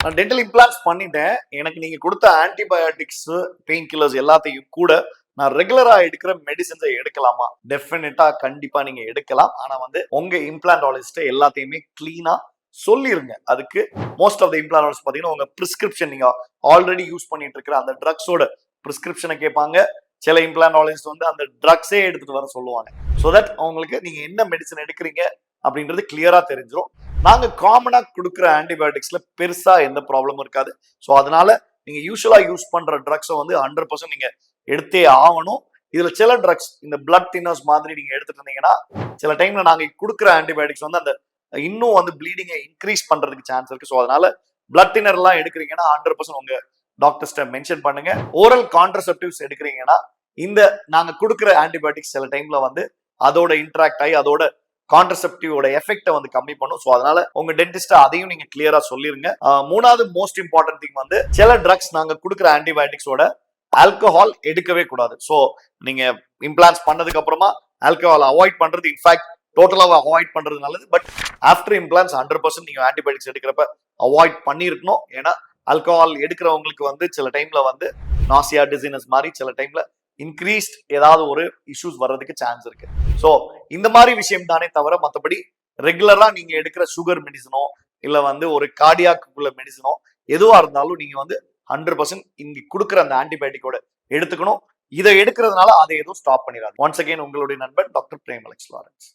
நான் dental implants பண்ணிட்டேன். எனக்கு நீங்க கொடுத்த ஆன்டிபயோட்டிக்ஸ், பெயின் கில்லர்ஸ் எல்லாத்தையும் கூட நான் ரெகுலரா எடுக்கிற மெடிசின்ஸை எடுக்கலாமா? டெஃபினட்டா கண்டிப்பா நீங்க எடுக்கலாம். ஆனா வந்து உங்க இம்ப்ளான்டாலஜிஸ்ட் எல்லாத்தையுமே கிளீனா சொல்லிருங்க. அதுக்கு மோஸ்ட் ஆஃப் த இம்ப்ளான்டாலஜிஸ்ட் பாத்தீங்கன்னா உங்க பிரிஸ்கிரிப்ஷன் நீங்க ஆல்ரெடி யூஸ் பண்ணிட்டு இருக்கிற அந்த ட்ரக்ஸோட பிரிஸ்கிரிப்ஷனை கேட்பாங்க. சில இம்ப்ளான்டாலஜிஸ்ட் வந்து அந்த ட்ரக்ஸே எடுத்துட்டு வர சொல்லுவாங்க. சோ தட் அவங்களுக்கு நீங்க என்ன மெடிசன் எடுக்கிறீங்க அப்படின்றது கிளியரா தெரிஞ்சிடும். நாங்க காமனா கொடுக்குற ஆன்டிபயோட்டிக்ஸ்ல பெருசா எந்த ப்ராப்ளமும் இருக்காது. ஸோ அதனால நீங்க யூஸ்வலா யூஸ் பண்ற ட்ரக்ஸை வந்து 100% நீங்க எடுத்தே ஆகணும். இதுல சில ட்ரக்ஸ் இந்த பிளட் தின்னர்ஸ் மாதிரி நீங்க எடுத்துட்டு இருந்தீங்கன்னா சில டைம்ல நாங்க கொடுக்குற ஆன்டிபயோட்டிக்ஸ் வந்து அந்த இன்னும் வந்து ப்ளீடிங்கை இன்க்ரீஸ் பண்றதுக்கு சான்ஸ் இருக்கு. ஸோ அதனால பிளட் தின்னர் எல்லாம் எடுக்கிறீங்கன்னா 100% உங்க டாக்டர்ஸ்ட மென்ஷன் பண்ணுங்க. ஓரல் கான்ட்ரசெப்டிவ்ஸ் எடுக்கிறீங்கன்னா இந்த நாங்க கொடுக்குற ஆன்டிபயோட்டிக்ஸ் சில டைம்ல வந்து அதோட இன்டராக்ட் ஆகி அதோட கான்ட்ரசெப்டிவோட எஃபெக்ட வந்து கம்மி பண்ணும். ஸோ அதனால உங்க டென்டிஸ்ட் அதையும் நீங்க கிளியரா சொல்லிருங்க. மூணாவது மோஸ்ட் இம்பார்ட்டன்ட் திங் வந்து சில ட்ரக்ஸ் நாங்க கொடுக்குற ஆன்டிபயோட்டிக்ஸோட ஆல்கஹால் எடுக்கவே கூடாது. ஸோ நீங்க இம்ப்ளான்ஸ் பண்ணதுக்கு அப்புறமா ஆல்கஹால் அவாய்ட் பண்றது இன்ஃபேக்ட் டோட்டலாக அவாய்ட் பண்றது நல்லது. பட் ஆஃப்டர் இம்ப்ளான்ஸ் 100% நீங்க ஆன்டிபயோட்டிக்ஸ் எடுக்கிறப்ப அவாய்ட் பண்ணிருக்கணும். ஏன்னா ஆல்கஹால் எடுக்கிறவங்களுக்கு வந்து சில டைம்ல வந்து நாசியா டிசீனஸ் மாதிரி சில டைம்ல இன்க்ரீஸ்ட் ஏதாவது ஒரு இஷ்யூஸ் வர்றதுக்கு சான்ஸ் இருக்கு. ஸோ இந்த மாதிரி விஷயம் தானே தவிர மற்றபடி ரெகுலரா நீங்க எடுக்கிற சுகர் மெடிசனோ இல்ல வந்து ஒரு கார்டியாக் உள்ள மெடிசனோ எதுவா இருந்தாலும் நீங்க வந்து 100% இங்க கொடுக்குற அந்த ஆன்டிபயோட்டிக்கோட எடுத்துக்கணும். இதை எடுக்கிறதுனால அதை எதுவும் ஸ்டாப் பண்ணிடாது. ஒன்ஸ் அகைன் உங்களுடைய நண்பன் டாக்டர் பிரேம் அலெக்ஸ் லாரன்ஸ்.